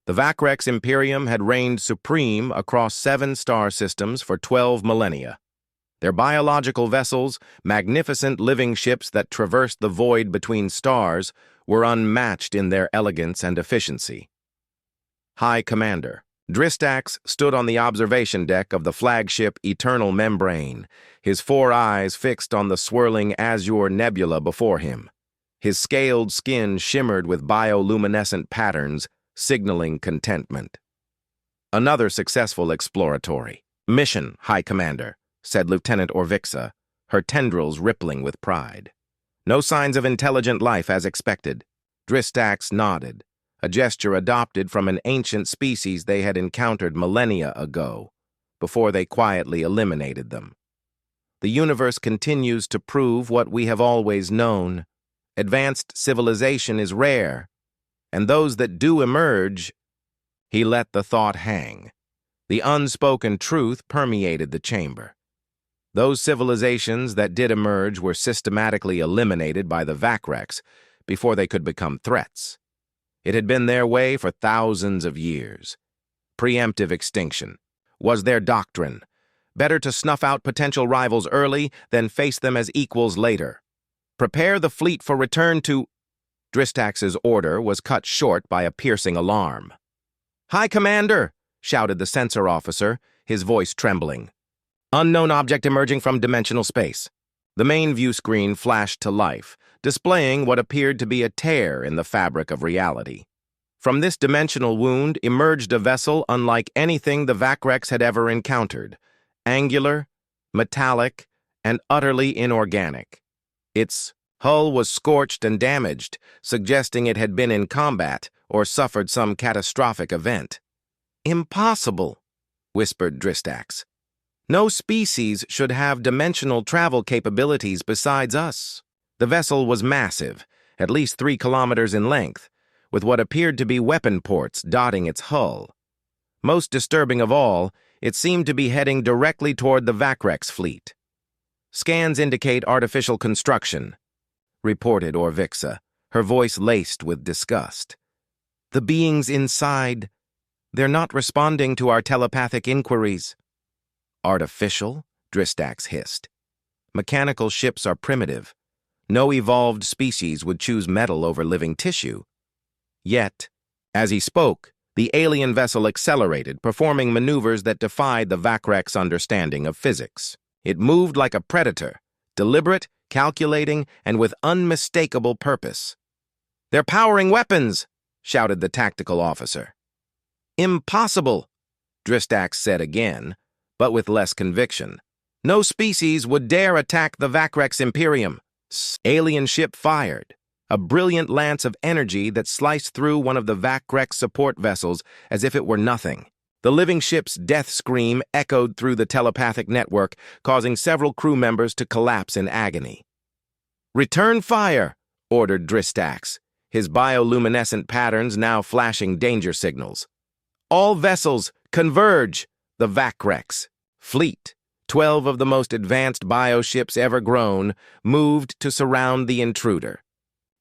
The Vacrex Imperium had reigned supreme across 7 star systems for 12 millennia. Their biological vessels, magnificent living ships that traversed the void between stars, were unmatched in their elegance and efficiency. High Commander Dristax stood on the observation deck of the flagship Eternal Membrane, his 4 eyes fixed on the swirling azure nebula before him. His scaled skin shimmered with bioluminescent patterns, signaling contentment. "Another successful exploratory mission, High Commander," said Lieutenant Orvixa, her tendrils rippling with pride. "No signs of intelligent life as expected." Dristax nodded, a gesture adopted from an ancient species they had encountered millennia ago, before they quietly eliminated them. "The universe continues to prove what we have always known. Advanced civilization is rare, and those that do emerge—" He let the thought hang. The unspoken truth permeated the chamber. Those civilizations that did emerge were systematically eliminated by the Vacrex before they could become threats. It had been their way for thousands of years. Preemptive extinction was their doctrine. Better to snuff out potential rivals early than face them as equals later. "Prepare the fleet for return to—" Dristax's order was cut short by a piercing alarm. "High Commander!" shouted the sensor officer, his voice trembling. "Unknown object emerging from dimensional space." The main view screen flashed to life, displaying what appeared to be a tear in the fabric of reality. From this dimensional wound emerged a vessel unlike anything the Vacrex had ever encountered, angular, metallic, and utterly inorganic. Its hull was scorched and damaged, suggesting it had been in combat or suffered some catastrophic event. "Impossible," whispered Dristax. "No species should have dimensional travel capabilities besides us." The vessel was massive, at least 3 kilometers in length, with what appeared to be weapon ports dotting its hull. Most disturbing of all, it seemed to be heading directly toward the Vacrex fleet. "Scans indicate artificial construction," reported Orvixa, her voice laced with disgust. "The beings inside, they're not responding to our telepathic inquiries." "Artificial?" Dristax hissed. "Mechanical ships are primitive. No evolved species would choose metal over living tissue." Yet, as he spoke, the alien vessel accelerated, performing maneuvers that defied the Vacrex understanding of physics. It moved like a predator, deliberate, calculating, and with unmistakable purpose. "They're powering weapons!" shouted the tactical officer. "Impossible!" Dristax said again, but with less conviction. "No species would dare attack the Vacrex Imperium." Alien ship fired, a brilliant lance of energy that sliced through one of the Vacrex support vessels as if it were nothing. The living ship's death scream echoed through the telepathic network, causing several crew members to collapse in agony. "Return fire!" ordered Dristax, his bioluminescent patterns now flashing danger signals. "All vessels, converge!" The Vacrex fleet, 12 of the most advanced bioships ever grown, moved to surround the intruder.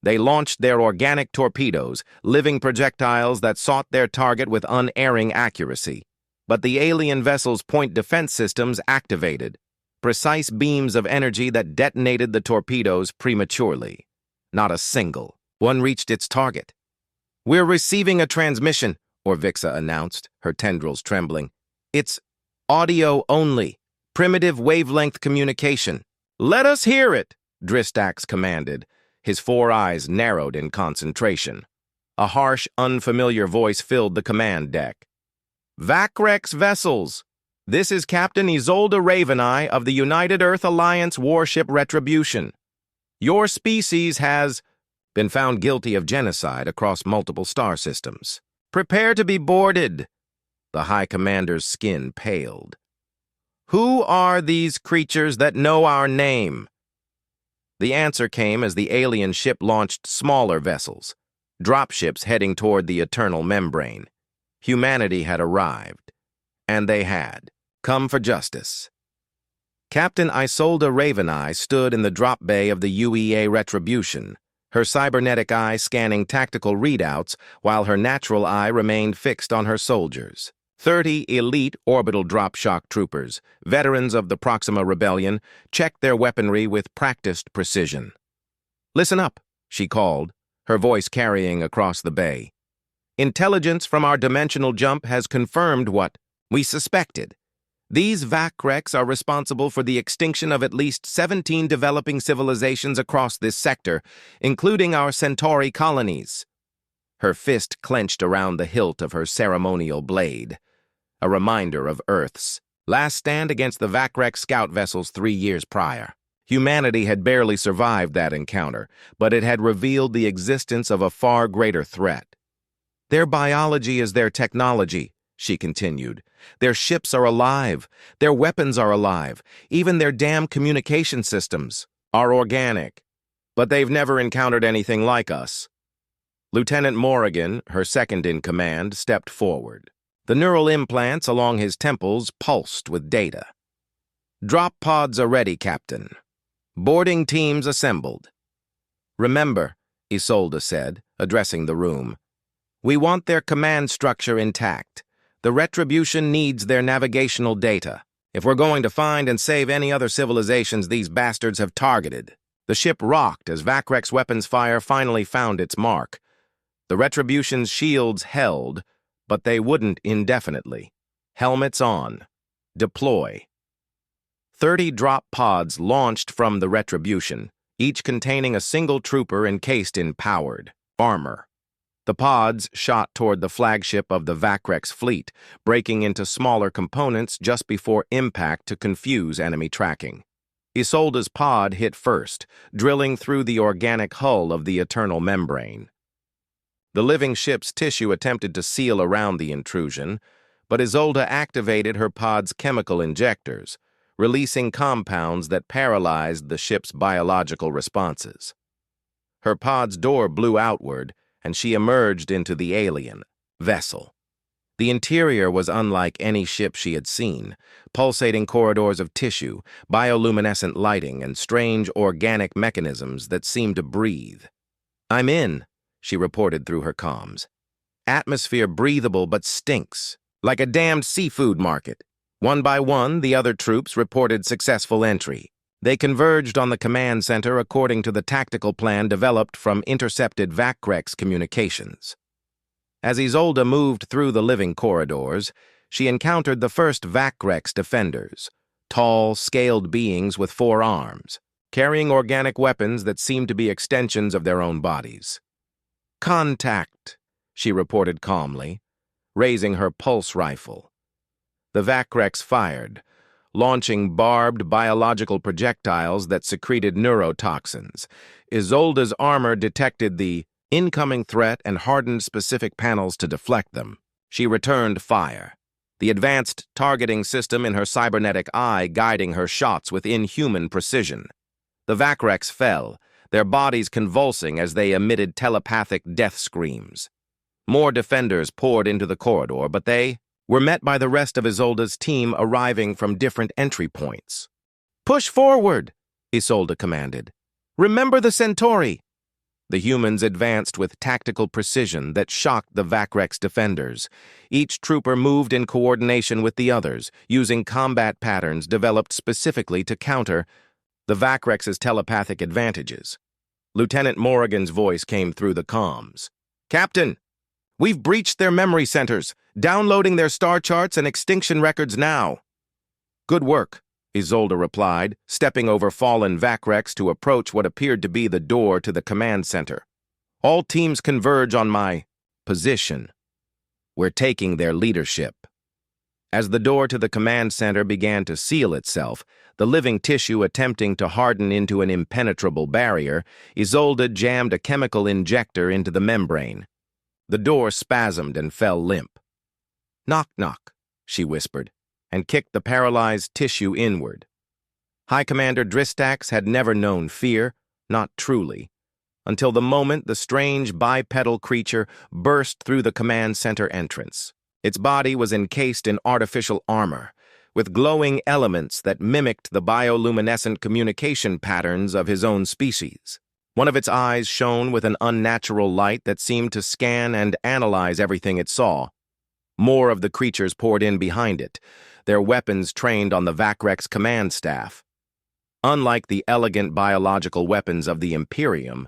They launched their organic torpedoes, living projectiles that sought their target with unerring accuracy. But the alien vessel's point defense systems activated, precise beams of energy that detonated the torpedoes prematurely. Not a single one reached its target. "We're receiving a transmission," Orvixa announced, her tendrils trembling. "It's audio only. Primitive wavelength communication." "Let us hear it," Dristax commanded, his 4 eyes narrowed in concentration. A harsh, unfamiliar voice filled the command deck. "Vacrex vessels, this is Captain Isolde Raveneye of the United Earth Alliance warship Retribution. Your species has been found guilty of genocide across multiple star systems. Prepare to be boarded." The High Commander's skin paled. "Who are these creatures that know our name?" The answer came as the alien ship launched smaller vessels, dropships heading toward the Eternal Membrane. Humanity had arrived, and they had come for justice. Captain Isolde Raveneye stood in the drop bay of the UEA Retribution, her cybernetic eye scanning tactical readouts while her natural eye remained fixed on her soldiers. 30 elite orbital drop shock troopers, veterans of the Proxima Rebellion, checked their weaponry with practiced precision. "Listen up," she called, her voice carrying across the bay. "Intelligence from our dimensional jump has confirmed what we suspected. These Vacrex are responsible for the extinction of at least 17 developing civilizations across this sector, including our Centauri colonies." Her fist clenched around the hilt of her ceremonial blade, a reminder of Earth's last stand against the Vacrex scout vessels 3 years prior. Humanity had barely survived that encounter, but it had revealed the existence of a far greater threat. "Their biology is their technology," she continued. "Their ships are alive. Their weapons are alive. Even their damn communication systems are organic. But they've never encountered anything like us." Lieutenant Morrigan, her second-in-command, stepped forward. The neural implants along his temples pulsed with data. "Drop pods are ready, Captain. Boarding teams assembled." "Remember," Isolde said, addressing the room, "we want their command structure intact. The Retribution needs their navigational data. If we're going to find and save any other civilizations these bastards have targeted." The ship rocked as Vacrex weapons fire finally found its mark. The Retribution's shields held, but they wouldn't indefinitely. Helmets on. Deploy. 30 drop pods launched from the Retribution, each containing a single trooper encased in powered armor. The pods shot toward the flagship of the Vacrex fleet, breaking into smaller components just before impact to confuse enemy tracking. Isolde's pod hit first, drilling through the organic hull of the Eternal Membrane. The living ship's tissue attempted to seal around the intrusion, but Isolde activated her pod's chemical injectors, releasing compounds that paralyzed the ship's biological responses. Her pod's door blew outward, and she emerged into the alien vessel. The interior was unlike any ship she had seen, pulsating corridors of tissue, bioluminescent lighting, and strange organic mechanisms that seemed to breathe. "I'm in," she reported through her comms. "Atmosphere breathable but stinks, like a damned seafood market." One by one, the other troops reported successful entry. They converged on the command center according to the tactical plan developed from intercepted Vacrex communications. As Isolde moved through the living corridors, she encountered the first Vacrex defenders, tall, scaled beings with 4 arms, carrying organic weapons that seemed to be extensions of their own bodies. "Contact," she reported calmly, raising her pulse rifle. The Vacrex fired, launching barbed biological projectiles that secreted neurotoxins. Isolde's armor detected the incoming threat and hardened specific panels to deflect them. She returned fire, the advanced targeting system in her cybernetic eye guiding her shots with inhuman precision. The Vacrex fell, their bodies convulsing as they emitted telepathic death screams. More defenders poured into the corridor, but they were met by the rest of Isolde's team arriving from different entry points. "Push forward," Isolde commanded. "Remember the Centauri." The humans advanced with tactical precision that shocked the Vacrex defenders. Each trooper moved in coordination with the others, using combat patterns developed specifically to counter the Vacrex's telepathic advantages. Lieutenant Morrigan's voice came through the comms. "Captain, we've breached their memory centers, downloading their star charts and extinction records now." "Good work," Isolde replied, stepping over fallen Vacrex to approach what appeared to be the door to the command center. "All teams converge on my position. We're taking their leadership." As the door to the command center began to seal itself, the living tissue attempting to harden into an impenetrable barrier, Isolde jammed a chemical injector into the membrane. The door spasmed and fell limp. "Knock, knock," she whispered, and kicked the paralyzed tissue inward. High Commander Dristax had never known fear, not truly, until the moment the strange bipedal creature burst through the command center entrance. Its body was encased in artificial armor, with glowing elements that mimicked the bioluminescent communication patterns of his own species. One of its eyes shone with an unnatural light that seemed to scan and analyze everything it saw. More of the creatures poured in behind it, their weapons trained on the Vacrex command staff. Unlike the elegant biological weapons of the Imperium,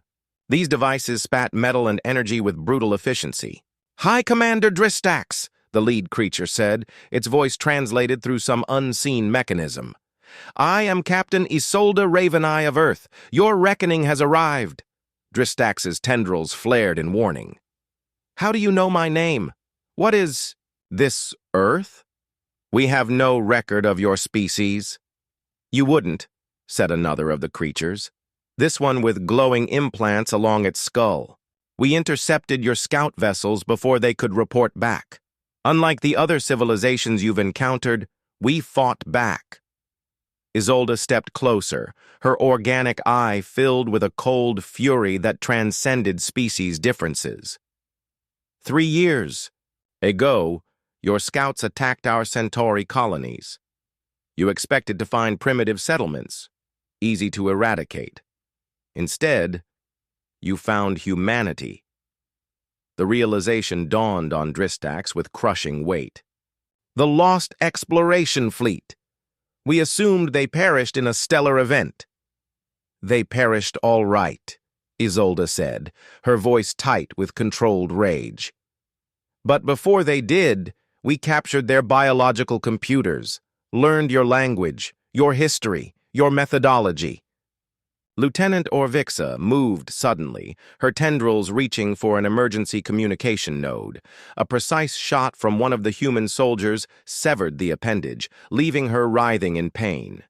these devices spat metal and energy with brutal efficiency. "High Commander Dristax," the lead creature said, its voice translated through some unseen mechanism. "I am Captain Isolde Raveneye of Earth. Your reckoning has arrived." Dristax's tendrils flared in warning. "How do you know my name? What is this Earth? We have no record of your species." "You wouldn't," said another of the creatures. "This one with glowing implants along its skull. We intercepted your scout vessels before they could report back. Unlike the other civilizations you've encountered, we fought back." Isolde stepped closer, her organic eye filled with a cold fury that transcended species differences. 3 years ago, your scouts attacked our Centauri colonies. You expected to find primitive settlements, easy to eradicate. Instead, you found humanity. The realization dawned on Dristax with crushing weight. The lost exploration fleet. We assumed they perished in a stellar event. "They perished all right," Isolde said, her voice tight with controlled rage. "But before they did, we captured their biological computers, learned your language, your history, your methodology." Lieutenant Orvixa moved suddenly, her tendrils reaching for an emergency communication node. A precise shot from one of the human soldiers severed the appendage, leaving her writhing in pain.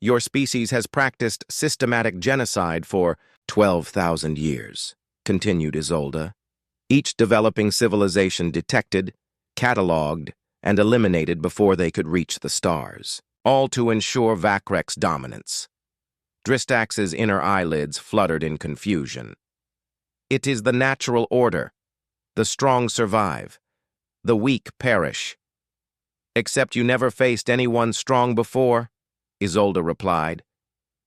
"Your species has practiced systematic genocide for 12,000 years, continued Isolde. Each developing civilization detected, catalogued, and eliminated before they could reach the stars, all to ensure Vacrex dominance. Dristax's inner eyelids fluttered in confusion. "It is the natural order. The strong survive. The weak perish." "Except you never faced anyone strong before," Isolde replied.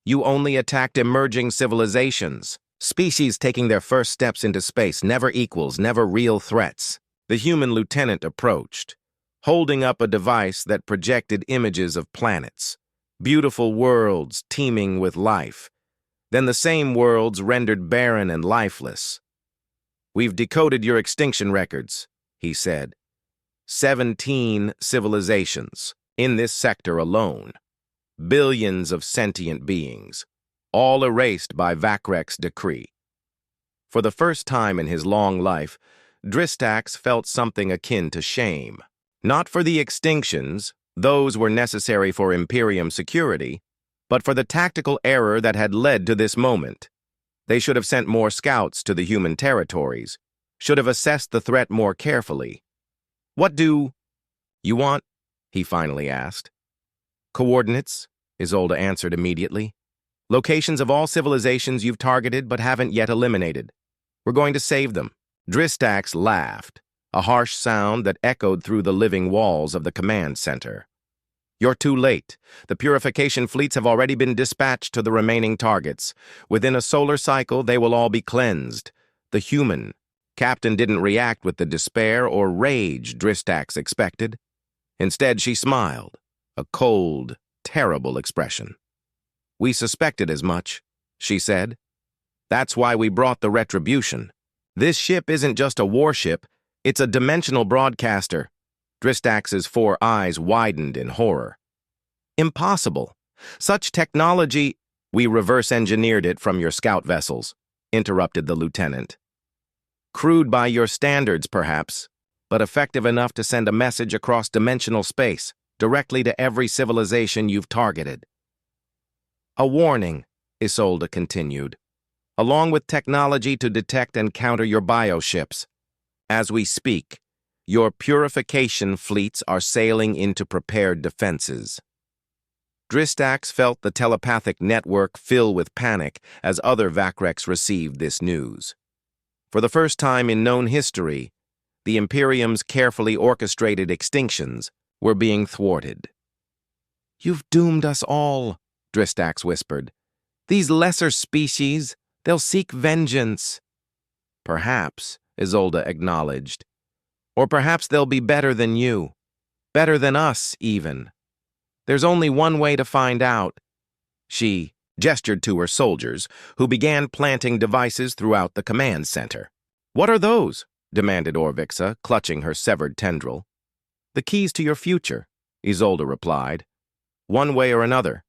"You only attacked emerging civilizations. Species taking their first steps into space never equals, never real threats." The human lieutenant approached, holding up a device that projected images of planets. Beautiful worlds teeming with life, then the same worlds rendered barren and lifeless. "We've decoded your extinction records," he said. 17 civilizations in this sector alone. Billions of sentient beings, all erased by Vacrex decree. For the first time in his long life, Dristax felt something akin to shame. Not for the extinctions, those were necessary for Imperium security, but for the tactical error that had led to this moment. They should have sent more scouts to the human territories, should have assessed the threat more carefully. "What do you want?" he finally asked. "Coordinates," Isolde answered immediately. "Locations of all civilizations you've targeted but haven't yet eliminated. We're going to save them." Dristax laughed, a harsh sound that echoed through the living walls of the command center. "You're too late. The purification fleets have already been dispatched to the remaining targets. Within a solar cycle, they will all be cleansed. The human captain didn't react with the despair or rage Dristax expected. Instead, she smiled, a cold, terrible expression. "We suspected as much," she said. "That's why we brought the retribution. This ship isn't just a warship, it's a dimensional broadcaster." Dristax's 4 eyes widened in horror. "Impossible. Such technology—" "We reverse-engineered it from your scout vessels," interrupted the lieutenant. "Crude by your standards, perhaps, but effective enough to send a message across dimensional space, directly to every civilization you've targeted." "A warning," Isolde continued, "along with technology to detect and counter your bioships. As we speak, your purification fleets are sailing into prepared defenses." Dristax felt the telepathic network fill with panic as other Vacrex received this news. For the first time in known history, the Imperium's carefully orchestrated extinctions were being thwarted. "You've doomed us all," Dristax whispered. "These lesser species, They'll seek vengeance. Perhaps, Isolde acknowledged. Or perhaps they'll be better than you. Better than us, even. There's only one way to find out. She gestured to her soldiers, who began planting devices throughout the command center. "What are those?" demanded Orvixa, clutching her severed tendril. "The keys to your future," Isolde replied. "One way or another."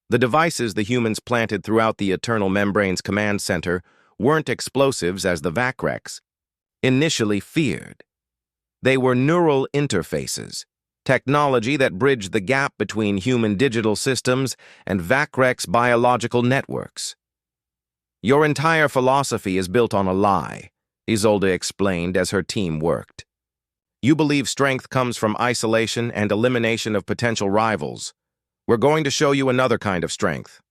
The devices the humans planted throughout the Eternal Membrane's command center weren't explosives as the Vacrex initially feared. They were neural interfaces, technology that bridged the gap between human digital systems and Vacrex biological networks. "Your entire philosophy is built on a lie," Isolde explained as her team worked. "You believe strength comes from isolation and elimination of potential rivals. We're going to show you another kind of strength."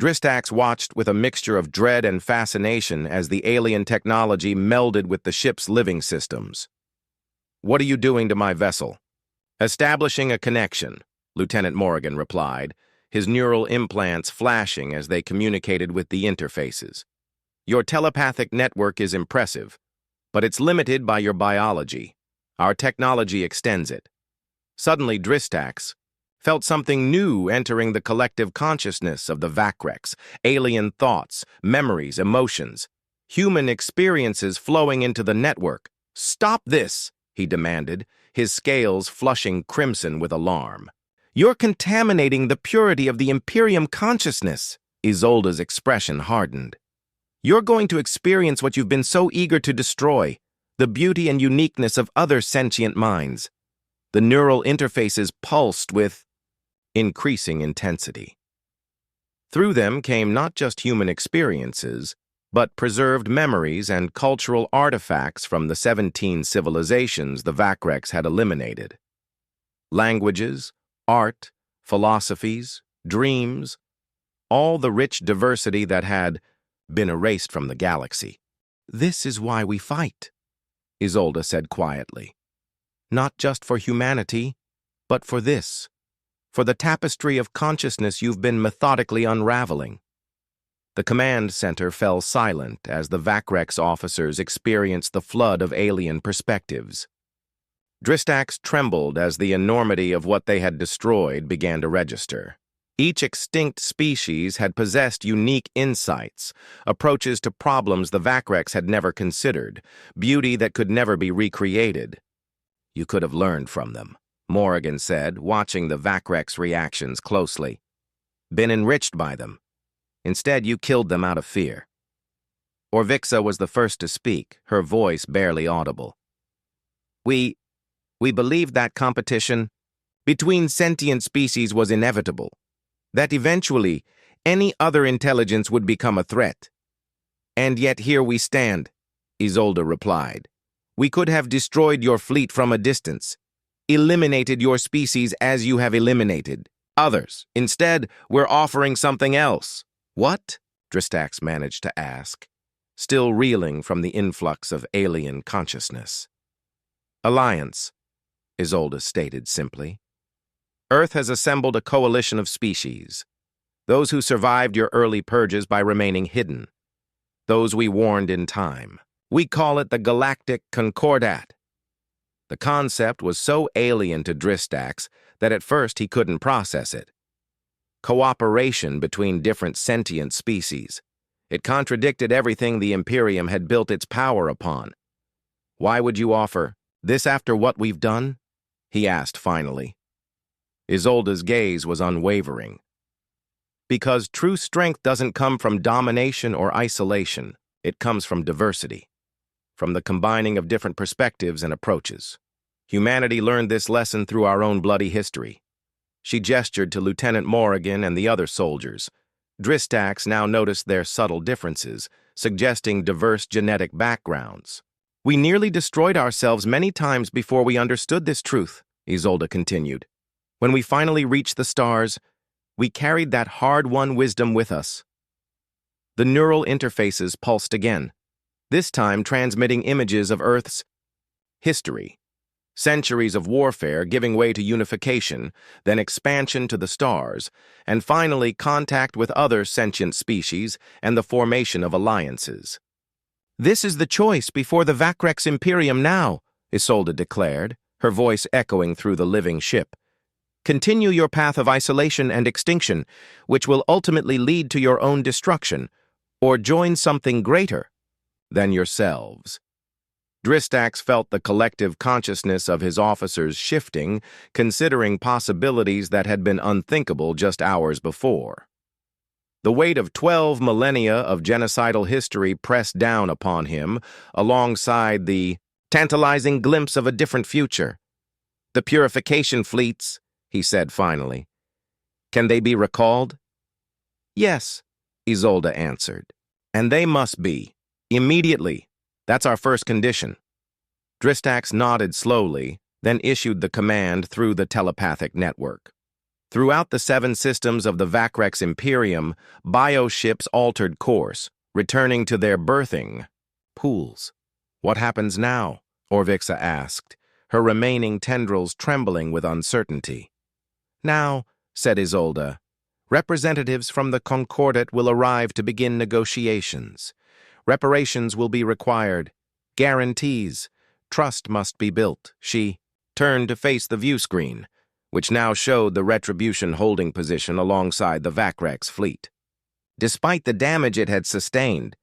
Dristax watched with a mixture of dread and fascination as the alien technology melded with the ship's living systems. "What are you doing to my vessel?" "Establishing a connection," Lieutenant Morrigan replied, his neural implants flashing as they communicated with the interfaces. "Your telepathic network is impressive, but it's limited by your biology. Our technology extends it." Suddenly, Dristax felt something new entering the collective consciousness of the Vacrex, alien thoughts, memories, emotions, human experiences flowing into the network. "Stop this!" he demanded, his scales flushing crimson with alarm. "You're contaminating the purity of the Imperium consciousness." Isolde's expression hardened. "You're going to experience what you've been so eager to destroy, the beauty and uniqueness of other sentient minds." The neural interfaces pulsed with increasing intensity. Through them came not just human experiences, but preserved memories and cultural artifacts from the 17 civilizations the Vacrex had eliminated. Languages, art, philosophies, dreams, all the rich diversity that had been erased from the galaxy. "This is why we fight," Isolde said quietly. "Not just for humanity, but for this, for the tapestry of consciousness you've been methodically unraveling." The command center fell silent as the Vacrex officers experienced the flood of alien perspectives. Dristax trembled as the enormity of what they had destroyed began to register. Each extinct species had possessed unique insights, approaches to problems the Vacrex had never considered, beauty that could never be recreated. "You could have learned from them," Morrigan said, watching the Vacrex reactions closely. "Been enriched by them. Instead, you killed them out of fear." Orvixa was the first to speak, her voice barely audible. We believed that competition between sentient species was inevitable, that eventually any other intelligence would become a threat. And yet here we stand," Isolde replied. "We could have destroyed your fleet from a distance, eliminated your species as you have eliminated others. Instead, we're offering something else." "What?" Dristax managed to ask, still reeling from the influx of alien consciousness. "Alliance," Isolde stated simply. "Earth has assembled a coalition of species, those who survived your early purges by remaining hidden, those we warned in time. We call it the Galactic Concordat." The concept was so alien to Dristax that at first he couldn't process it. Cooperation between different sentient species. It contradicted everything the Imperium had built its power upon. "Why would you offer this after what we've done?" he asked finally. Isolde's gaze was unwavering. "Because true strength doesn't come from domination or isolation. It comes from diversity, from the combining of different perspectives and approaches. Humanity learned this lesson through our own bloody history." She gestured to Lieutenant Morrigan and the other soldiers. Dristax now noticed their subtle differences, suggesting diverse genetic backgrounds. "We nearly destroyed ourselves many times before we understood this truth," Isolde continued. "When we finally reached the stars, we carried that hard-won wisdom with us." The neural interfaces pulsed again, this time transmitting images of Earth's history. Centuries of warfare giving way to unification, then expansion to the stars, and finally contact with other sentient species and the formation of alliances. "This is the choice before the Vacrex Imperium now," Isolde declared, her voice echoing through the living ship. "Continue your path of isolation and extinction, which will ultimately lead to your own destruction, or join something greater than yourselves." Dristax felt the collective consciousness of his officers shifting, considering possibilities that had been unthinkable just hours before. The weight of 12 millennia of genocidal history pressed down upon him, alongside the tantalizing glimpse of a different future. "The purification fleets," he said finally. "Can they be recalled?" "Yes," Isolde answered. "And they must be. Immediately. That's our first condition." Dristax nodded slowly, then issued the command through the telepathic network. Throughout the 7 systems of the Vacrex Imperium, bioships altered course, returning to their birthing pools. "What happens now?" Orvixa asked, her remaining tendrils trembling with uncertainty. "Now," said Isolde, "representatives from the Concordat will arrive to begin negotiations. Reparations will be required. Guarantees. Trust must be built." She turned to face the view screen, which now showed the Retribution holding position alongside the Vacrex fleet. Despite the damage it had sustained,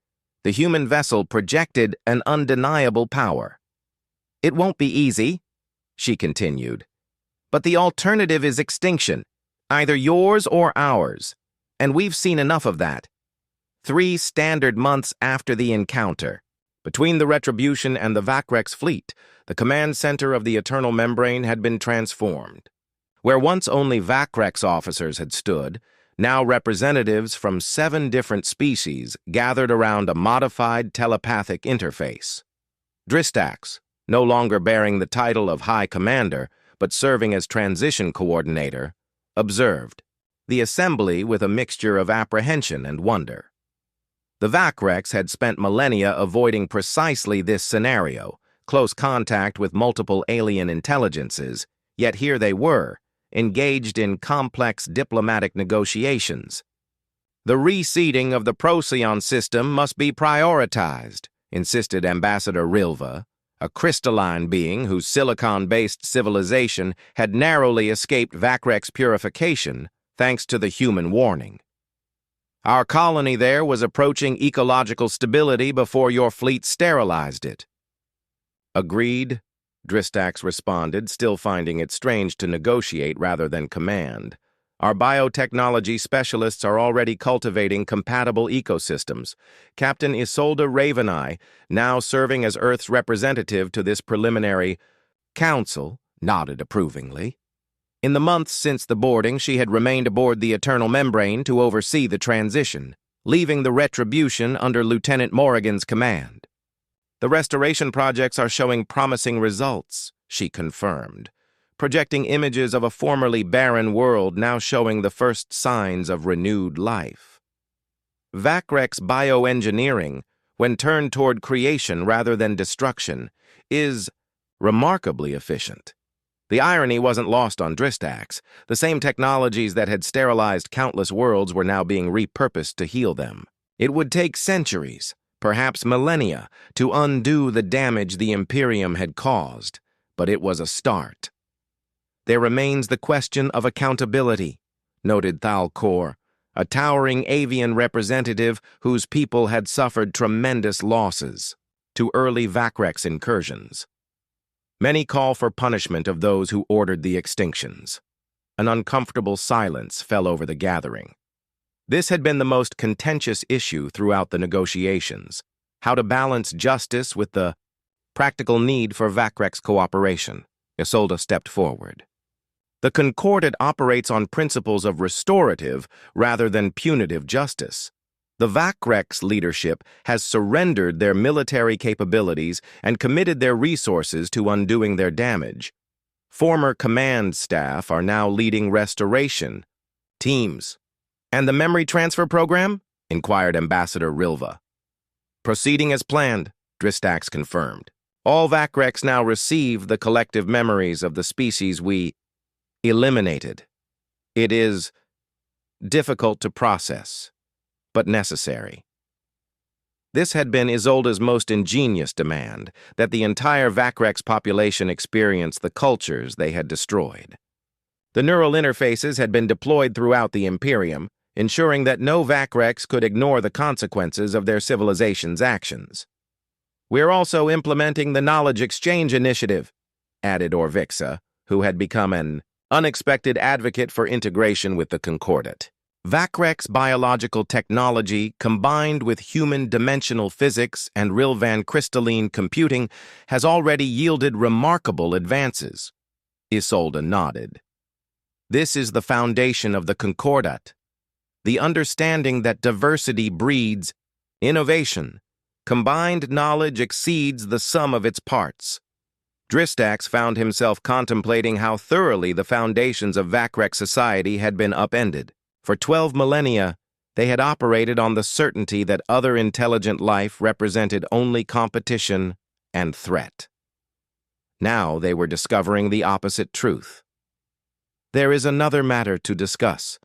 the human vessel projected an undeniable power. "It won't be easy," she continued, "but the alternative is extinction, either yours or ours, and we've seen enough of that. 3 standard months after the encounter. Between the Retribution and the Vacrex fleet, the command center of the Eternal Membrane had been transformed. Where once only Vacrex officers had stood, now representatives from 7 different species gathered around a modified telepathic interface. Dristax, no longer bearing the title of High Commander, but serving as Transition Coordinator, observed the assembly with a mixture of apprehension and wonder. The Vacrex had spent millennia avoiding precisely this scenario, close contact with multiple alien intelligences, yet here they were, engaged in complex diplomatic negotiations. "The reseeding of the Procyon system must be prioritized," insisted Ambassador Rilva, a crystalline being whose silicon-based civilization had narrowly escaped Vacrex purification thanks to the human warning. "Our colony there was approaching ecological stability before your fleet sterilized it." "Agreed," Dristax responded, still finding it strange to negotiate rather than command. "Our biotechnology specialists are already cultivating compatible ecosystems. Captain Isolde Raveneye, now serving as Earth's representative to this preliminary council, nodded approvingly. In the months since the boarding, she had remained aboard the Eternal Membrane to oversee the transition, leaving the Retribution under Lieutenant Morrigan's command. "The restoration projects are showing promising results," she confirmed, projecting images of a formerly barren world now showing the first signs of renewed life. Vacrex bioengineering, when turned toward creation rather than destruction, is remarkably efficient. The irony wasn't lost on Dristax. The same technologies that had sterilized countless worlds were now being repurposed to heal them. It would take centuries, perhaps millennia, to undo the damage the Imperium had caused, but it was a start. "There remains the question of accountability," noted Thalcor, a towering avian representative whose people had suffered tremendous losses to early Vacrex incursions. "Many call for punishment of those who ordered the extinctions." An uncomfortable silence fell over the gathering. This had been the most contentious issue throughout the negotiations: how to balance justice with the practical need for Vacrex cooperation. Isolde stepped forward. "The Concordat operates on principles of restorative rather than punitive justice. The Vacrex leadership has surrendered their military capabilities and committed their resources to undoing their damage. Former command staff are now leading restoration teams." "And the memory transfer program?" inquired Ambassador Rilva. "Proceeding as planned," Dristax confirmed. All Vacrex now receive the collective memories of the species we eliminated. It is difficult to process, but necessary. This had been Isolde's most ingenious demand, that the entire Vacrex population experience the cultures they had destroyed. The neural interfaces had been deployed throughout the Imperium, ensuring that no Vacrex could ignore the consequences of their civilization's actions. "We're also implementing the Knowledge Exchange Initiative," added Orvixa, who had become an unexpected advocate for integration with the Concordat. Vacrex biological technology, combined with human dimensional physics and Rilvan crystalline computing, has already yielded remarkable advances. Isolde nodded. "This is the foundation of the Concordat. The understanding that diversity breeds innovation. Combined knowledge exceeds the sum of its parts." Dristax found himself contemplating how thoroughly the foundations of Vacrex society had been upended. For 12 millennia, they had operated on the certainty that other intelligent life represented only competition and threat. Now they were discovering the opposite truth. "There is another matter to discuss,"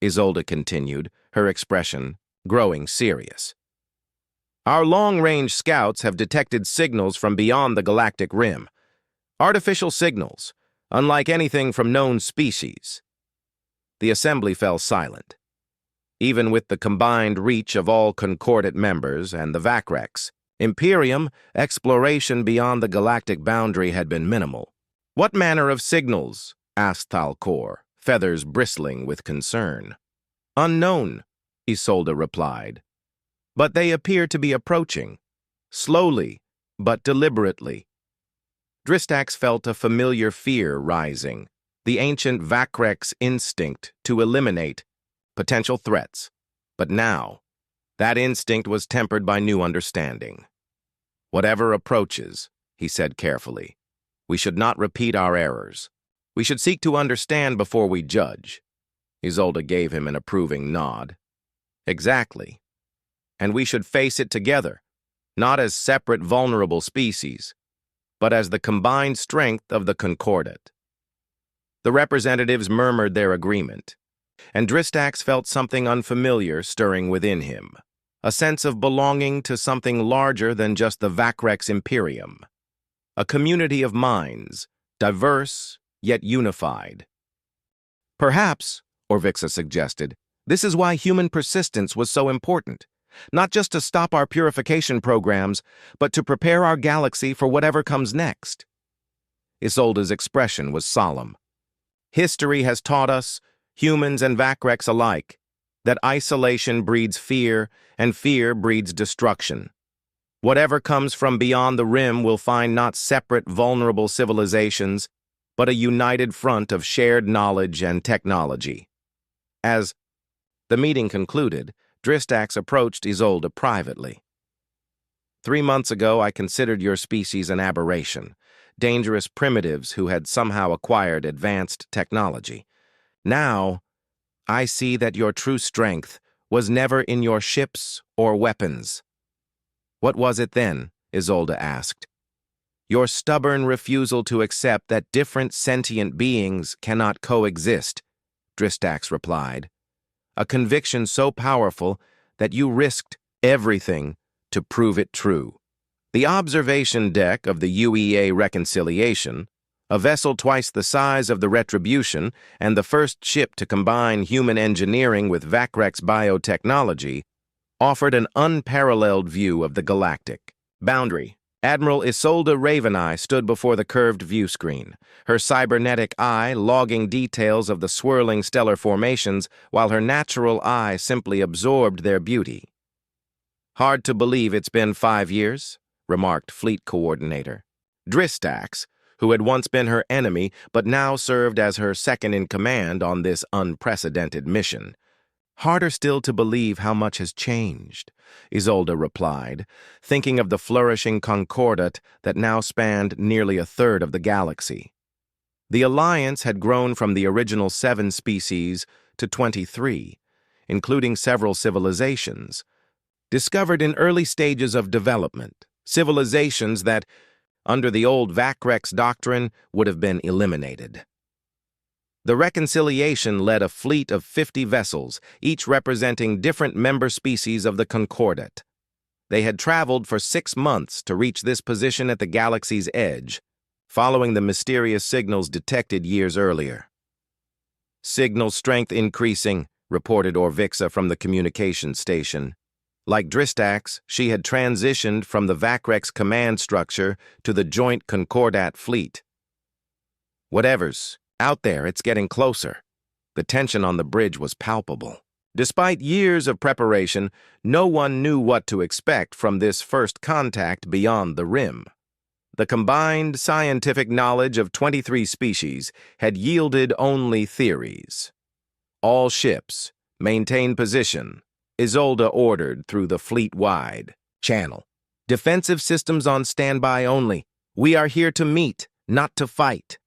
Isolde continued, her expression growing serious. "Our long-range scouts have detected signals from beyond the galactic rim. Artificial signals, unlike anything from known species." The assembly fell silent. Even with the combined reach of all Concordat members and the Vacrex, Imperium exploration beyond the galactic boundary had been minimal. "What manner of signals?" asked Thalcor, feathers bristling with concern. "Unknown," Isolde replied. "But they appear to be approaching, slowly but deliberately." Dristax felt a familiar fear rising, the ancient Vacrex instinct to eliminate potential threats. But now, that instinct was tempered by new understanding. "Whatever approaches," he said carefully, "we should not repeat our errors. We should seek to understand before we judge." Isolde gave him an approving nod. "Exactly. And we should face it together, not as separate vulnerable species, but as the combined strength of the Concordat." The representatives murmured their agreement, and Dristax felt something unfamiliar stirring within him, a sense of belonging to something larger than just the Vacrex Imperium, a community of minds, diverse yet unified. "Perhaps," Orvixa suggested, "this is why human persistence was so important. Not just to stop our purification programs, but to prepare our galaxy for whatever comes next." Isolde's expression was solemn. "History has taught us, humans and Vacrex alike, that isolation breeds fear, and fear breeds destruction. Whatever comes from beyond the rim will find not separate, vulnerable civilizations, but a united front of shared knowledge and technology." As the meeting concluded, Dristax approached Isolde privately. "3 months ago, I considered your species an aberration, dangerous primitives who had somehow acquired advanced technology. Now, I see that your true strength was never in your ships or weapons." "What was it then?" Isolde asked. "Your stubborn refusal to accept that different sentient beings cannot coexist," Dristax replied. "A conviction so powerful that you risked everything to prove it true." The observation deck of the UEA Reconciliation, a vessel twice the size of the Retribution and the first ship to combine human engineering with Vacrex biotechnology, offered an unparalleled view of the galactic boundary. Admiral Isolde Raveneye stood before the curved view screen, her cybernetic eye logging details of the swirling stellar formations while her natural eye simply absorbed their beauty. "Hard to believe it's been 5 years," remarked Fleet Coordinator. Dristax, who had once been her enemy but now served as her second-in-command on this unprecedented mission. "Harder still to believe how much has changed," Isolde replied, thinking of the flourishing Concordat that now spanned nearly a third of the galaxy. The Alliance had grown from the original 7 species to 23, including several civilizations, discovered in early stages of development, civilizations that, under the old Vacrex doctrine, would have been eliminated. The reconciliation led a fleet of 50 vessels, each representing different member species of the Concordat. They had traveled for 6 months to reach this position at the galaxy's edge, following the mysterious signals detected years earlier. "Signal strength increasing," reported Orvixa from the communications station. Like Dristax, she had transitioned from the Vacrex command structure to the joint Concordat fleet. "Whatever's out there, it's getting closer." The tension on the bridge was palpable. Despite years of preparation, no one knew what to expect from this first contact beyond the rim. The combined scientific knowledge of 23 species had yielded only theories. "All ships, maintain position," Isolde ordered through the fleet-wide channel. "Defensive systems on standby only. We are here to meet, not to fight."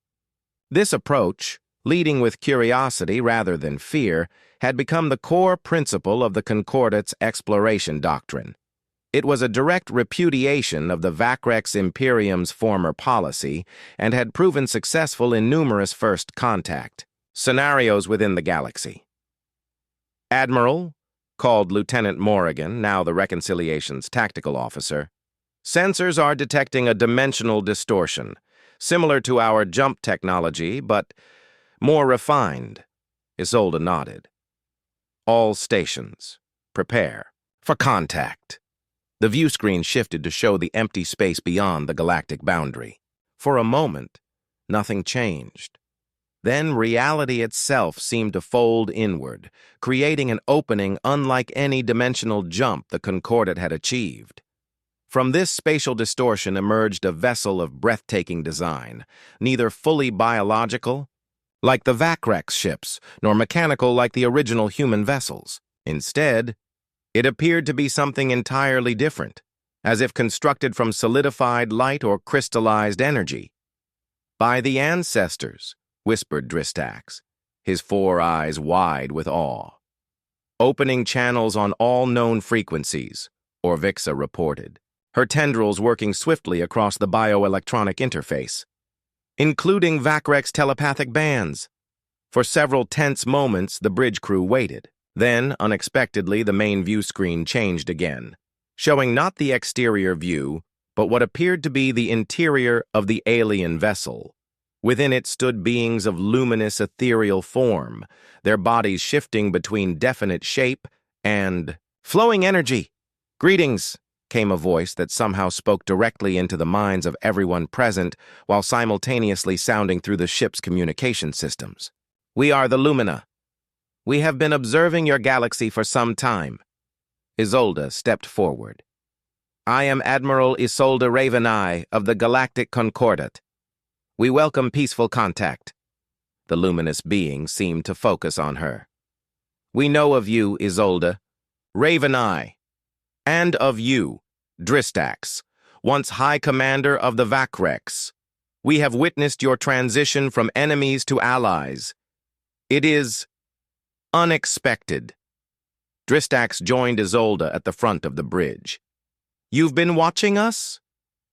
This approach, leading with curiosity rather than fear, had become the core principle of the Concordat's exploration doctrine. It was a direct repudiation of the Vacrex Imperium's former policy and had proven successful in numerous first contact scenarios within the galaxy. "Admiral," called Lieutenant Morrigan, now the Reconciliation's tactical officer, "sensors are detecting a dimensional distortion, similar to our jump technology, but more refined." Isolde nodded. "All stations, prepare for contact." The view screen shifted to show the empty space beyond the galactic boundary. For a moment, nothing changed. Then reality itself seemed to fold inward, creating an opening unlike any dimensional jump the Concordat had achieved. From this spatial distortion emerged a vessel of breathtaking design, neither fully biological, like the Vacrex ships, nor mechanical like the original human vessels. Instead, it appeared to be something entirely different, as if constructed from solidified light or crystallized energy. "By the ancestors," whispered Dristax, his 4 eyes wide with awe. "Opening channels on all known frequencies," Orvixa reported, her tendrils working swiftly across the bioelectronic interface, "including Vacrex telepathic bands." For several tense moments, the bridge crew waited. Then, unexpectedly, the main view screen changed again, showing not the exterior view, but what appeared to be the interior of the alien vessel. Within it stood beings of luminous ethereal form, their bodies shifting between definite shape and flowing energy. "Greetings," came a voice that somehow spoke directly into the minds of everyone present while simultaneously sounding through the ship's communication systems. "We are the Lumina. We have been observing your galaxy for some time." Isolde stepped forward. "I am Admiral Isolde Raveneye of the Galactic Concordat. We welcome peaceful contact." The luminous being seemed to focus on her. "We know of you, Isolde Raveneye, and of you, Dristax, once High Commander of the Vacrex. We have witnessed your transition from enemies to allies. It is unexpected." Dristax joined Isolde at the front of the bridge. "You've been watching us?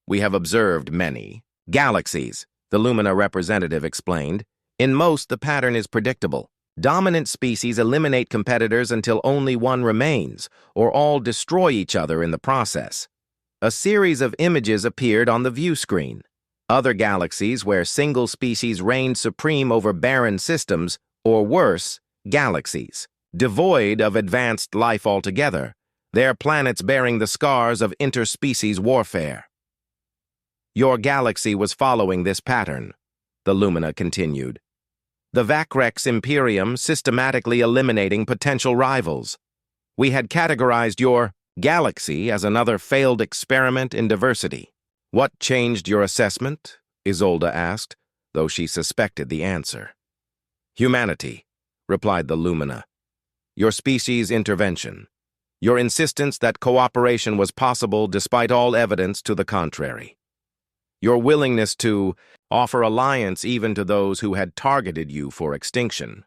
We have observed many galaxies," the Lumina representative explained. "In most, the pattern is predictable. Dominant species eliminate competitors until only one remains, or all destroy each other in the process." A series of images appeared on the view screen. Other galaxies where single species reigned supreme over barren systems, or worse, galaxies devoid of advanced life altogether, their planets bearing the scars of interspecies warfare. "Your galaxy was following this pattern," the Lumina continued. "The Vacrex Imperium systematically eliminating potential rivals. We had categorized your galaxy as another failed experiment in diversity." "What changed your assessment?" Isolde asked, though she suspected the answer. "Humanity," replied the Lumina. "Your species' intervention. Your insistence that cooperation was possible despite all evidence to the contrary. Your willingness to offer alliance even to those who had targeted you for extinction."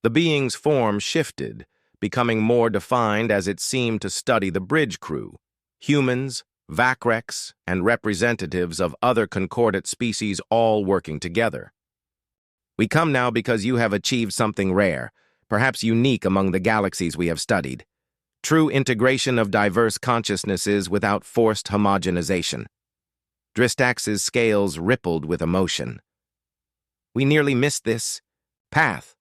The being's form shifted, becoming more defined as it seemed to study the bridge crew. Humans, Vacrex, and representatives of other concordate species all working together. We come now because you have achieved something rare, perhaps unique among the galaxies we have studied. True integration of diverse consciousnesses without forced homogenization. Dristax's scales rippled with emotion. We nearly missed this path.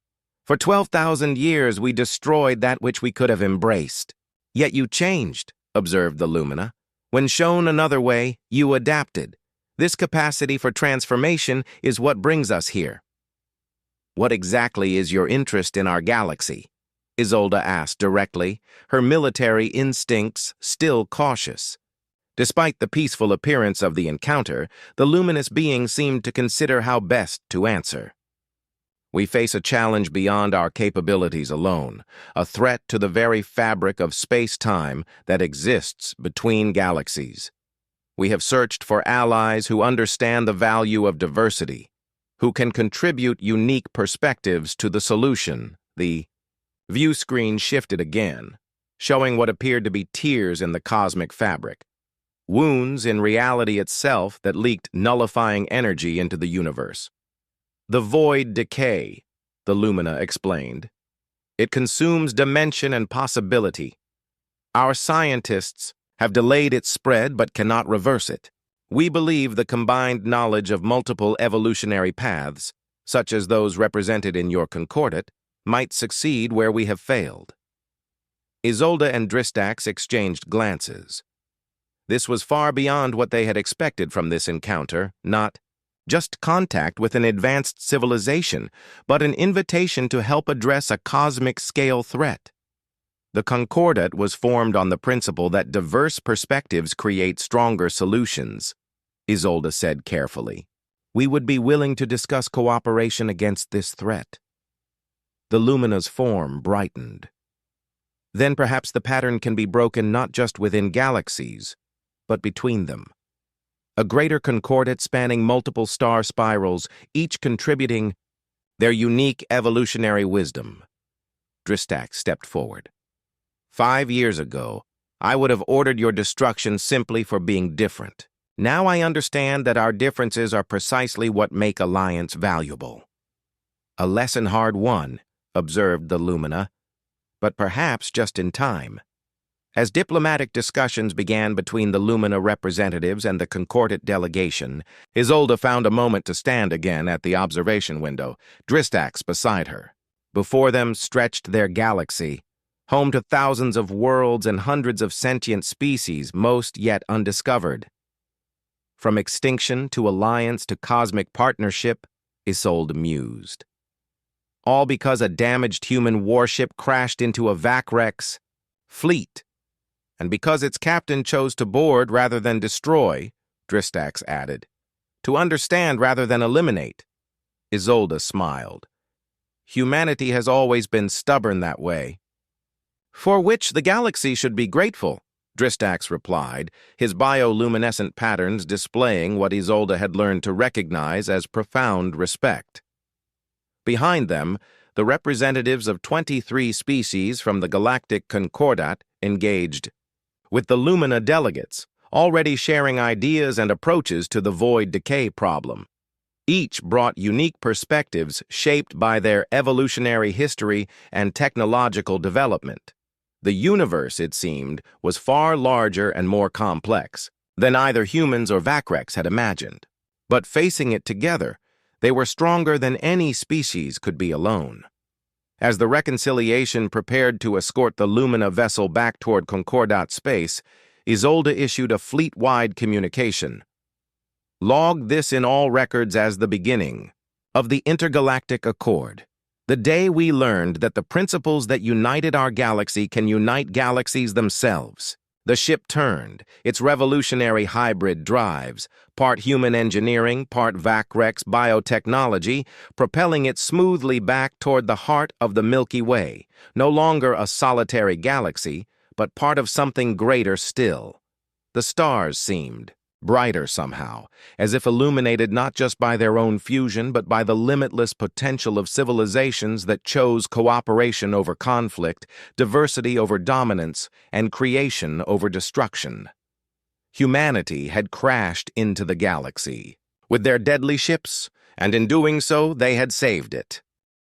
For 12,000 years we destroyed that which we could have embraced. Yet you changed, observed the Lumina. When shown another way, you adapted. This capacity for transformation is what brings us here. What exactly is your interest in our galaxy? Isolde asked directly, her military instincts still cautious. Despite the peaceful appearance of the encounter, the luminous being seemed to consider how best to answer. We face a challenge beyond our capabilities alone, a threat to the very fabric of space-time that exists between galaxies. We have searched for allies who understand the value of diversity, who can contribute unique perspectives to the solution. The view screen shifted again, showing what appeared to be tears in the cosmic fabric. Wounds in reality itself that leaked nullifying energy into the universe. The void decay, the Lumina explained. It consumes dimension and possibility. Our scientists have delayed its spread but cannot reverse it. We believe the combined knowledge of multiple evolutionary paths, such as those represented in your concordate, might succeed where we have failed. Isolde and Dristax exchanged glances. This was far beyond what they had expected from this encounter, not just contact with an advanced civilization, but an invitation to help address a cosmic-scale threat. The Concordate was formed on the principle that diverse perspectives create stronger solutions, Isolde said carefully. We would be willing to discuss cooperation against this threat. The Lumina's form brightened. Then perhaps the pattern can be broken not just within galaxies, but between them. A greater concordate spanning multiple star spirals, each contributing their unique evolutionary wisdom. Dristax stepped forward. 5 years ago, I would have ordered your destruction simply for being different. Now I understand that our differences are precisely what make alliance valuable. A lesson hard won, observed the Lumina, but perhaps just in time. As diplomatic discussions began between the Lumina representatives and the Concordate delegation, Isolde found a moment to stand again at the observation window, Dristax beside her. Before them stretched their galaxy, home to thousands of worlds and hundreds of sentient species, most yet undiscovered. From extinction to alliance to cosmic partnership, Isolde mused. All because a damaged human warship crashed into a Vacrex fleet. And because its captain chose to board rather than destroy, Dristax added. To understand rather than eliminate. Isolde smiled. Humanity has always been stubborn that way. For which the galaxy should be grateful, Dristax replied, his bioluminescent patterns displaying what Isolde had learned to recognize as profound respect. Behind them, the representatives of 23 species from the Galactic Concordat engaged with the Lumina delegates, already sharing ideas and approaches to the void decay problem. Each brought unique perspectives shaped by their evolutionary history and technological development. The universe, it seemed, was far larger and more complex than either humans or Vacrex had imagined. But facing it together, they were stronger than any species could be alone. As the reconciliation prepared to escort the Lumina vessel back toward Concordat space, Isolde issued a fleet-wide communication. Log this in all records as the beginning of the Intergalactic Accord. The day we learned that the principles that united our galaxy can unite galaxies themselves. The ship turned, its revolutionary hybrid drives, part human engineering, part Vacrex biotechnology, propelling it smoothly back toward the heart of the Milky Way, no longer a solitary galaxy, but part of something greater still. The stars seemed brighter somehow, as if illuminated not just by their own fusion, but by the limitless potential of civilizations that chose cooperation over conflict, diversity over dominance, and creation over destruction. humanity had crashed into the galaxy with their deadly ships, and in doing so, they had saved it.